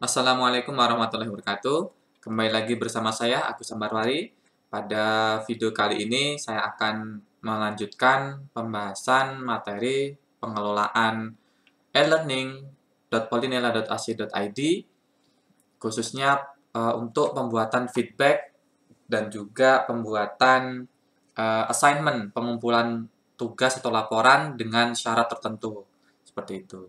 Assalamualaikum warahmatullahi wabarakatuh. Kembali lagi bersama saya, Agus Sambarwari. Pada video kali ini, saya akan melanjutkan pembahasan materi pengelolaan e-learning.polinela.ac.id, khususnya untuk pembuatan feedback dan juga pembuatan assignment, pengumpulan tugas atau laporan dengan syarat tertentu. Seperti itu.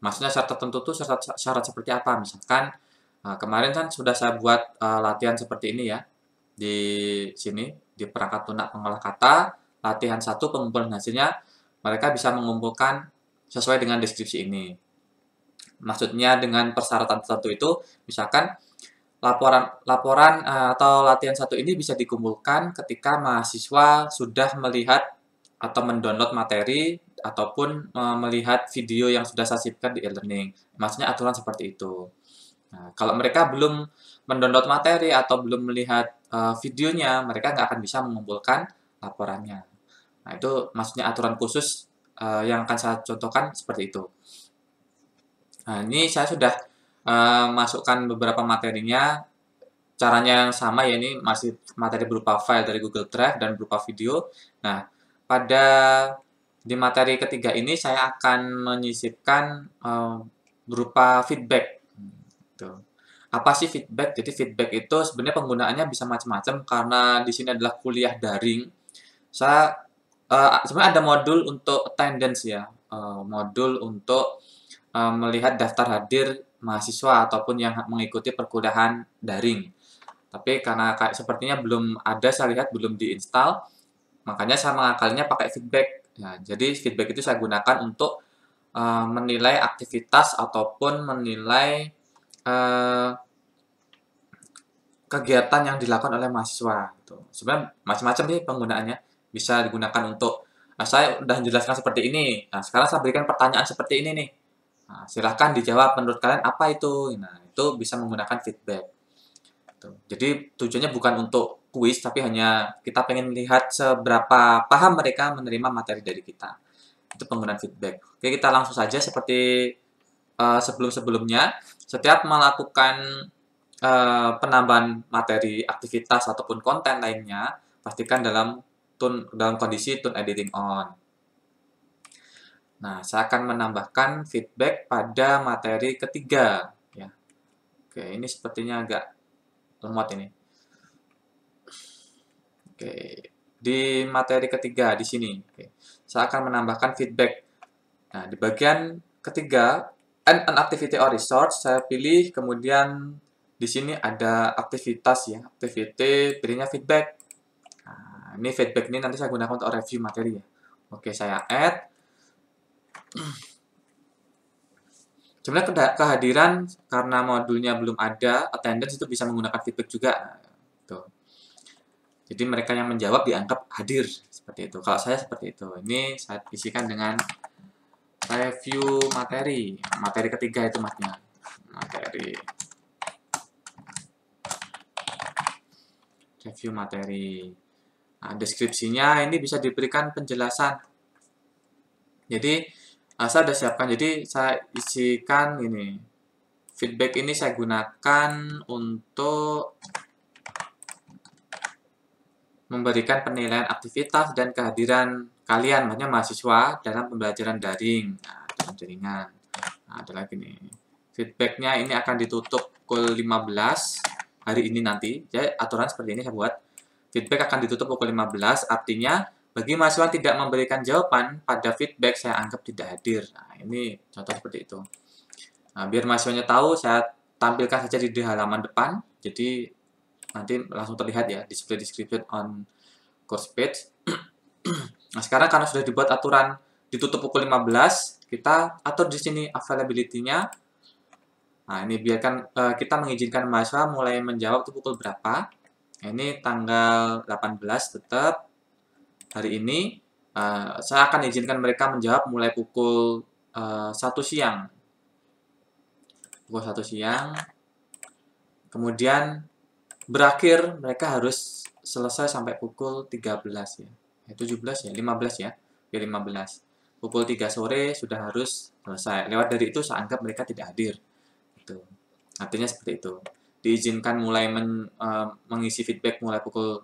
Maksudnya syarat tertentu itu syarat seperti apa? Misalkan kemarin kan sudah saya buat latihan seperti ini ya. Di sini, di perangkat lunak pengolah kata, latihan 1 pengumpulan hasilnya, mereka bisa mengumpulkan sesuai dengan deskripsi ini. Maksudnya dengan persyaratan tertentu itu, misalkan laporan atau latihan 1 ini bisa dikumpulkan ketika mahasiswa sudah melihat atau mendownload materi ataupun melihat video yang sudah saya sisipkan di e-learning. Maksudnya aturan seperti itu. Nah, kalau mereka belum mendownload materi atau belum melihat videonya, mereka nggak akan bisa mengumpulkan laporannya. Nah, itu maksudnya aturan khusus yang akan saya contohkan seperti itu. Nah, ini saya sudah masukkan beberapa materinya. Caranya yang sama ya, ini masih materi berupa file dari Google Drive dan berupa video. Nah, pada di materi ketiga ini saya akan menyisipkan berupa feedback. Tuh. Apa sih feedback? Jadi feedback itu sebenarnya penggunaannya bisa macam-macam karena di sini adalah kuliah daring. Saya sebenarnya ada modul untuk attendance ya, modul untuk melihat daftar hadir mahasiswa ataupun yang mengikuti perkuliahan daring. Tapi karena kayak sepertinya belum ada, saya lihat belum diinstal, makanya saya mengakalinya pakai feedback. Nah, jadi feedback itu saya gunakan untuk menilai aktivitas ataupun menilai uh, kegiatan yang dilakukan oleh mahasiswa. Gitu. Sebenarnya macam-macam nih penggunaannya. Bisa digunakan untuk, saya udah jelaskan seperti ini. Nah, sekarang saya berikan pertanyaan seperti ini nih. Nah, silahkan dijawab menurut kalian apa itu. Nah, itu bisa menggunakan feedback. Tuh. Jadi tujuannya bukan untuk kuis, tapi hanya kita pengen lihat seberapa paham mereka menerima materi dari kita. Itu penggunaan feedback. Oke, kita langsung saja seperti sebelum-sebelumnya. Setiap melakukan penambahan materi, aktivitas, ataupun konten lainnya, pastikan dalam kondisi tune editing on. Nah, saya akan menambahkan feedback pada materi ketiga. Ya. Oke, ini sepertinya agak lemot ini. Oke, di materi ketiga di sini, oke, saya akan menambahkan feedback. Nah, di bagian ketiga, add an activity or resource, saya pilih, kemudian di sini ada aktivitas ya, activity, pilihnya feedback. Nah, ini feedback ini nanti saya gunakan untuk review materi ya. Oke, saya add. Sebenarnya kehadiran karena modulnya belum ada, attendance itu bisa menggunakan feedback juga. Tuh. Jadi mereka yang menjawab dianggap hadir seperti itu. Kalau saya seperti itu. Ini saya isikan dengan review materi. Materi ketiga itu maksudnya. Materi. Review materi. Nah, deskripsinya ini bisa diberikan penjelasan. Jadi saya sudah siapkan. Jadi saya isikan ini. Feedback ini saya gunakan untuk memberikan penilaian aktivitas dan kehadiran kalian, maksudnya mahasiswa dalam pembelajaran daring, dalam jaringan. Nah, ada lagi nih. Feedbacknya ini akan ditutup pukul 15 hari ini nanti. Jadi aturan seperti ini saya buat. Feedback akan ditutup pukul 15, artinya bagi mahasiswa yang tidak memberikan jawaban pada feedback, saya anggap tidak hadir. Nah, ini contoh seperti itu. Nah, biar mahasiswanya tahu, saya tampilkan saja di halaman depan. Jadi nanti langsung terlihat ya, display description on course page. Nah, sekarang karena sudah dibuat aturan ditutup pukul 15, kita atur di sini availability-nya. Nah, ini biarkan kita mengizinkan mahasiswa mulai menjawab itu pukul berapa. Ini tanggal 18 tetap hari ini. Saya akan izinkan mereka menjawab mulai pukul 1 siang. Pukul 1 siang. Kemudian berakhir mereka harus selesai sampai pukul 13 ya. 17 ya, 15 ya. Ya 15. Pukul 3 sore sudah harus selesai. Lewat dari itu saya anggap mereka tidak hadir. Gitu. Artinya seperti itu. Diizinkan mulai mengisi feedback mulai pukul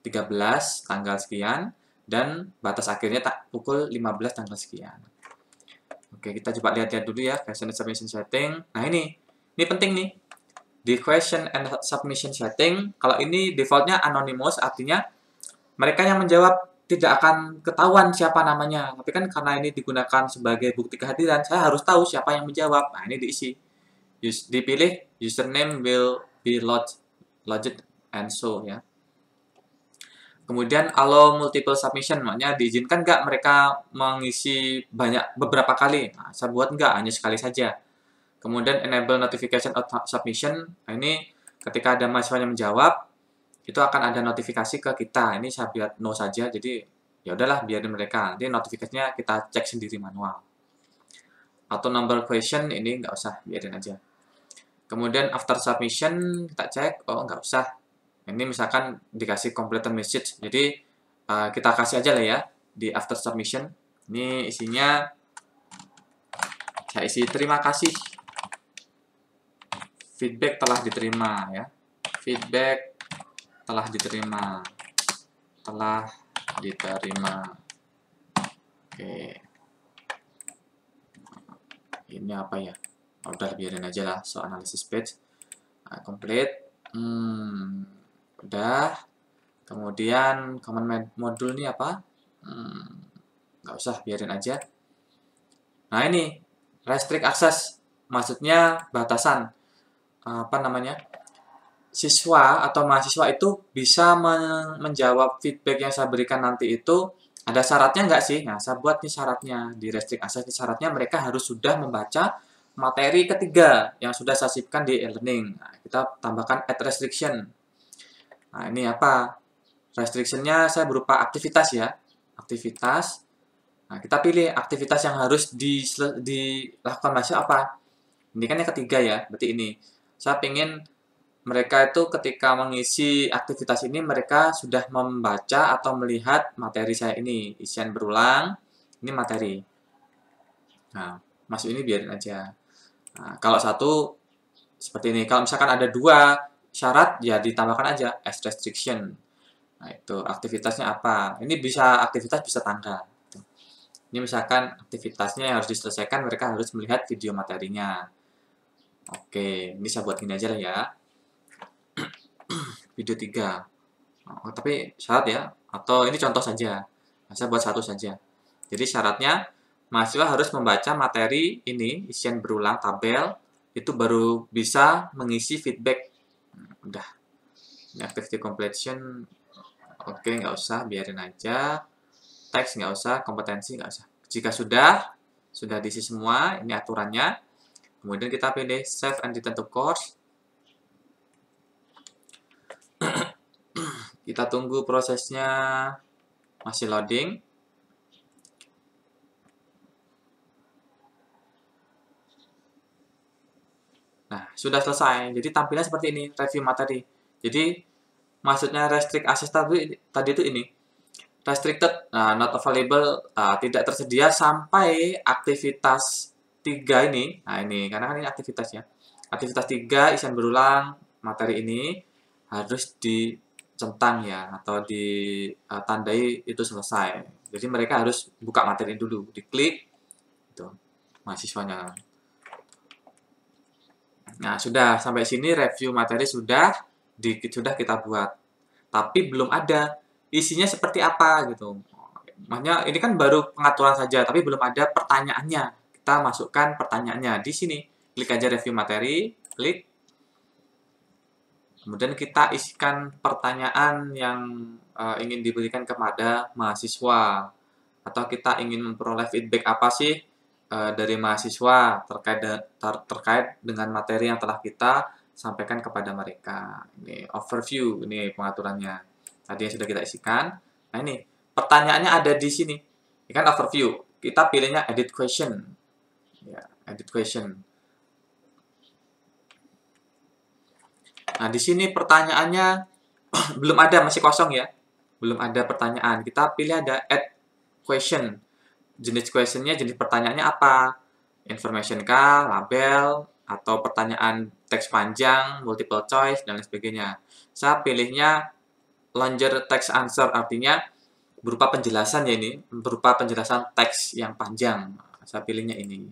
13 tanggal sekian, dan batas akhirnya pukul 15 tanggal sekian. Oke, kita coba lihat-lihat dulu ya, question and submission setting. Nah ini penting nih. Di question and submission setting, kalau ini defaultnya anonymous, artinya mereka yang menjawab tidak akan ketahuan siapa namanya. Tapi kan karena ini digunakan sebagai bukti kehadiran, saya harus tahu siapa yang menjawab. Nah, ini diisi. Dipilih username will be lodged and so ya. Kemudian allow multiple submission, makanya diizinkan nggak mereka mengisi beberapa kali. Nah, saya buat nggak, hanya sekali saja. Kemudian enable notification of submission. Nah, ini ketika ada mahasiswa yang menjawab, itu akan ada notifikasi ke kita. Ini saya buat no saja, jadi ya udahlah biarin mereka. Nanti notifikasinya kita cek sendiri manual. Atau number question ini nggak usah, biarin aja. Kemudian after submission kita cek, oh nggak usah. Ini misalkan dikasih completed message, jadi kita kasih aja lah ya di after submission. Ini isinya saya isi terima kasih, feedback telah diterima ya, feedback telah diterima, Oke, ini apa ya, udah biarin aja lah, so analysis page complete. Udah. Kemudian command modul ini apa? Nggak usah, biarin aja. Nah ini restrict access, maksudnya batasan apa namanya, siswa atau mahasiswa itu bisa menjawab feedback yang saya berikan nanti itu ada syaratnya nggak sih? Nah, saya buat nih syaratnya di restrict access. Syaratnya mereka harus sudah membaca materi ketiga yang sudah saya sisipkan di e-learning. Nah, kita tambahkan add restriction. Nah, ini apa? Restriction-nya saya berupa aktivitas ya. Aktivitas. Nah, kita pilih aktivitas yang harus dilakukan mahasiswa apa. Ini kan yang ketiga ya, berarti ini. Saya ingin mereka itu ketika mengisi aktivitas ini, mereka sudah membaca atau melihat materi saya ini. Isian berulang, ini materi. Nah, masuk ini biarin aja. Nah, kalau satu, seperti ini. Kalau misalkan ada dua syarat, ya ditambahkan aja as restriction. Nah, itu aktivitasnya apa? Ini bisa aktivitas, bisa tanggal. Ini misalkan aktivitasnya yang harus diselesaikan, mereka harus melihat video materinya. Oke, ini saya buat gini aja lah ya. Video 3. Oh, tapi syarat ya, atau ini contoh saja. Nah, saya buat satu saja. Jadi syaratnya, mahasiswa harus membaca materi ini, isian berulang, tabel, itu baru bisa mengisi feedback. Udah. Ini activity completion. Oke, nggak usah, biarin aja. Teks nggak usah, kompetensi nggak usah. Jika sudah diisi semua, ini aturannya. Kemudian kita pilih save and return to course. Kita tunggu prosesnya masih loading. Nah, sudah selesai. Jadi tampilnya seperti ini, review materi. Jadi maksudnya restrict access tadi itu ini. Restricted, not available, tidak tersedia sampai aktivitas 3 ini. Nah, ini karena kan ini aktivitas ya. Aktivitas 3 isian berulang materi ini harus dicentang ya, atau ditandai itu selesai. Jadi mereka harus buka materi dulu, diklik itu mahasiswanya. Nah, sudah sampai sini review materi sudah kita buat. Tapi belum ada isinya seperti apa gitu. Makanya ini kan baru pengaturan saja, tapi belum ada pertanyaannya. Kita masukkan pertanyaannya di sini. Klik aja review materi, klik. Kemudian kita isikan pertanyaan yang ingin diberikan kepada mahasiswa. Atau kita ingin memperoleh feedback apa sih dari mahasiswa terkait dengan materi yang telah kita sampaikan kepada mereka. Ini overview, ini pengaturannya. Tadi yang sudah kita isikan. Nah ini, pertanyaannya ada di sini. Ini kan overview. Kita pilihnya edit question. Ya, edit question. Nah, di sini pertanyaannya belum ada, masih kosong ya. Belum ada pertanyaan. Kita pilih ada add question. Jenis questionnya, jenis pertanyaannya apa? Information kah, label, atau pertanyaan teks panjang, multiple choice, dan lain sebagainya. Saya pilihnya longer text answer, artinya berupa penjelasan ya ini, berupa penjelasan teks yang panjang. Saya pilihnya ini.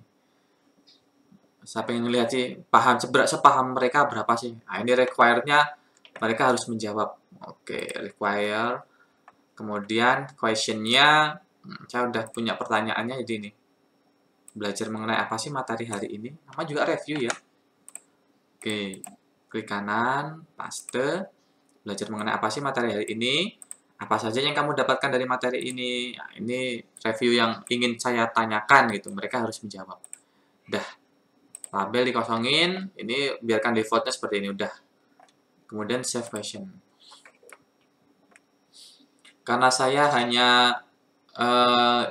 Saya pengen lihat sih, sepaham mereka berapa sih. Nah, ini require-nya mereka harus menjawab. Oke, require. Kemudian question-nya, saya udah punya pertanyaannya, jadi ini. Belajar mengenai apa sih materi hari ini? Nama juga review ya. Oke, klik kanan, paste. Belajar mengenai apa sih materi hari ini? Apa saja yang kamu dapatkan dari materi ini? Nah, ini review yang ingin saya tanyakan gitu. Mereka harus menjawab. Udah, label dikosongin. Ini biarkan defaultnya seperti ini. Udah. Kemudian save question. Karena saya hanya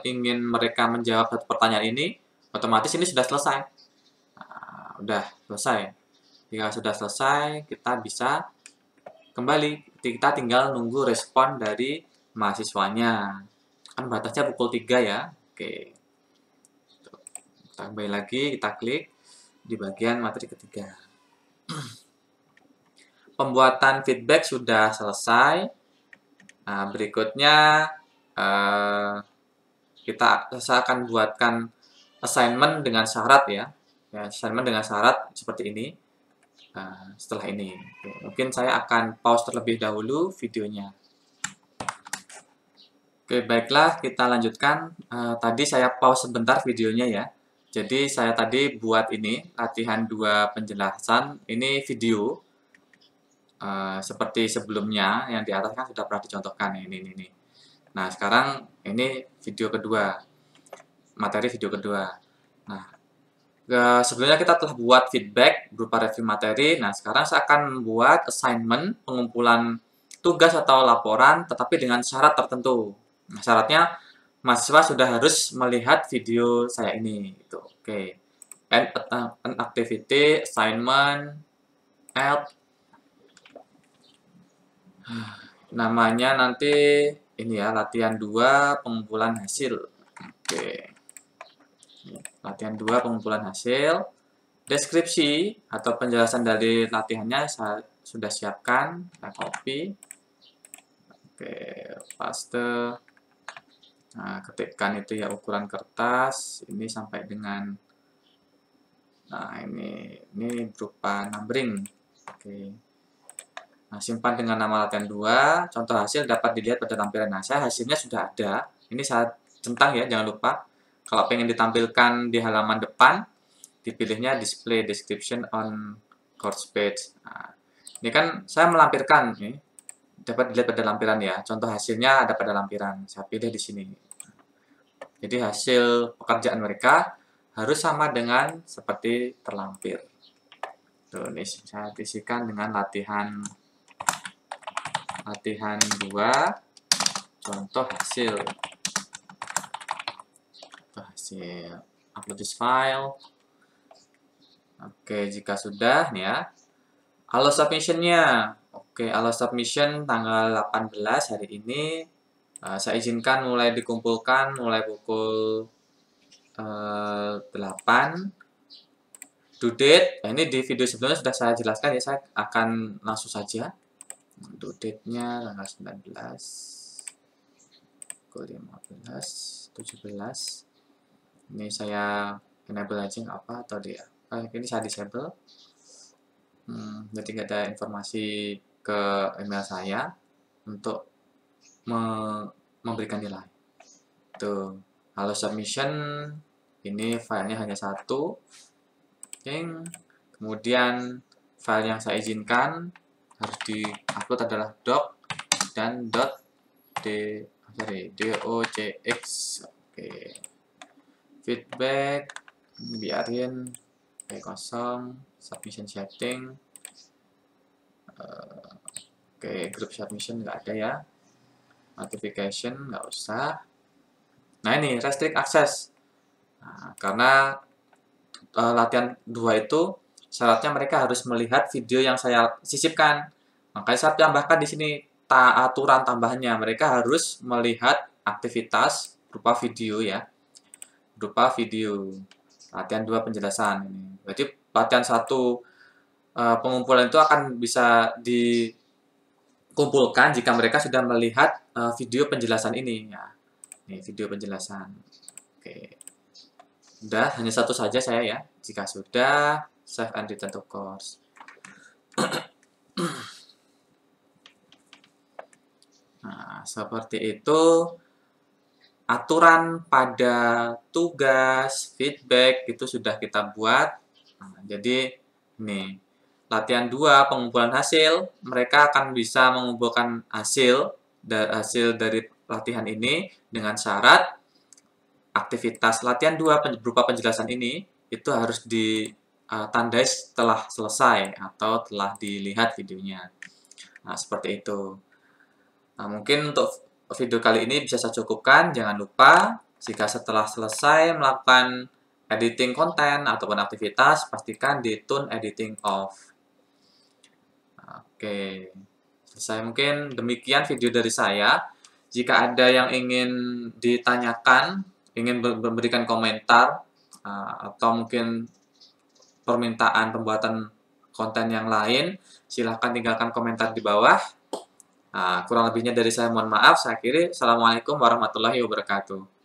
ingin mereka menjawab satu pertanyaan ini, otomatis ini sudah selesai. Nah, udah selesai. Jika sudah selesai, kita bisa kembali. Kita tinggal nunggu respon dari mahasiswanya. Kan batasnya pukul 3 ya. Oke. Kita kembali lagi, kita klik di bagian materi ketiga. Pembuatan feedback sudah selesai. Nah, berikutnya saya akan buatkan assignment dengan syarat ya. Assignment dengan syarat seperti ini. Setelah ini, mungkin saya akan pause terlebih dahulu videonya. Oke, baiklah, kita lanjutkan. Tadi saya pause sebentar videonya ya. Jadi saya tadi buat ini latihan 2 penjelasan. Ini video seperti sebelumnya yang di atas kan sudah pernah dicontohkan ini. Nah, sekarang ini video kedua, materi video kedua. Nah, sebelumnya kita telah buat feedback berupa review materi. Nah, sekarang saya akan membuat assignment, pengumpulan tugas atau laporan, tetapi dengan syarat tertentu. Nah, syaratnya mahasiswa sudah harus melihat video saya ini. Gitu. Oke. An activity, assignment, add. Namanya nanti ini ya, latihan 2 pengumpulan hasil. Oke. Latihan 2 pengumpulan hasil. Deskripsi atau penjelasan dari latihannya saya sudah siapkan. Kita copy. Oke, paste. Nah, ketikkan itu ya ukuran kertas. Ini sampai dengan, nah ini berupa numbering. Oke. Nah, simpan dengan nama latihan 2. Contoh hasil dapat dilihat pada tampilan. Nah, saya hasilnya sudah ada. Ini saya centang ya, jangan lupa. Kalau pengen ditampilkan di halaman depan, dipilihnya display description on course page. Nah, ini kan saya melampirkan, nih, dapat dilihat pada lampiran ya. Contoh hasilnya ada pada lampiran. Saya pilih di sini. Jadi hasil pekerjaan mereka harus sama dengan seperti terlampir. Tuh, ini saya isikan dengan latihan 2, contoh hasil. Upload this file. Oke, jika sudah nih ya. Allow submission-nya. Oke, allow submission tanggal 18 hari ini. Saya izinkan mulai dikumpulkan mulai pukul 8. Due date, ini di video sebelumnya sudah saya jelaskan ya, saya akan langsung saja. Due date-nya tanggal 19, pukul 15, 17. Ini saya enable aja nggak apa atau dia. Ini saya disable. Jadi nggak ada informasi ke email saya untuk memberikan nilai. Tuh, halo submission. Ini filenya hanya 1. Kemudian file yang saya izinkan harus di-upload adalah doc dan docx. Oke. Feedback biarin kosong. Submission setting. Oke, group submission nggak ada ya. Notification nggak usah. Nah, ini restrict access. Nah, karena latihan 2 itu syaratnya mereka harus melihat video yang saya sisipkan. Makanya saya tambahkan di sini aturan tambahannya. Mereka harus melihat aktivitas berupa video ya. Berupa video. Latihan 2 penjelasan ini. Berarti latihan 1 pengumpulan itu akan bisa dikumpulkan jika mereka sudah melihat video penjelasan ini. Ya, ini video penjelasan. Oke, udah hanya satu saja saya ya. Jika sudah, save and return to course. Nah, seperti itu aturan pada tugas, feedback itu sudah kita buat. Nah, jadi ini latihan 2 pengumpulan hasil, mereka akan bisa mengumpulkan hasil dari latihan ini dengan syarat aktivitas latihan 2 berupa penjelasan ini itu harus ditandai setelah selesai atau telah dilihat videonya. Nah, seperti itu. Nah, mungkin untuk video kali ini bisa saya cukupkan. Jangan lupa, jika setelah selesai melakukan editing konten ataupun aktivitas, pastikan di tune editing off. Oke, selesai. Mungkin demikian video dari saya. Jika ada yang ingin ditanyakan, ingin memberikan komentar, atau mungkin permintaan pembuatan konten yang lain, silahkan tinggalkan komentar di bawah. Kurang lebihnya dari saya mohon maaf. Saya akhiri. Assalamualaikum warahmatullahi wabarakatuh.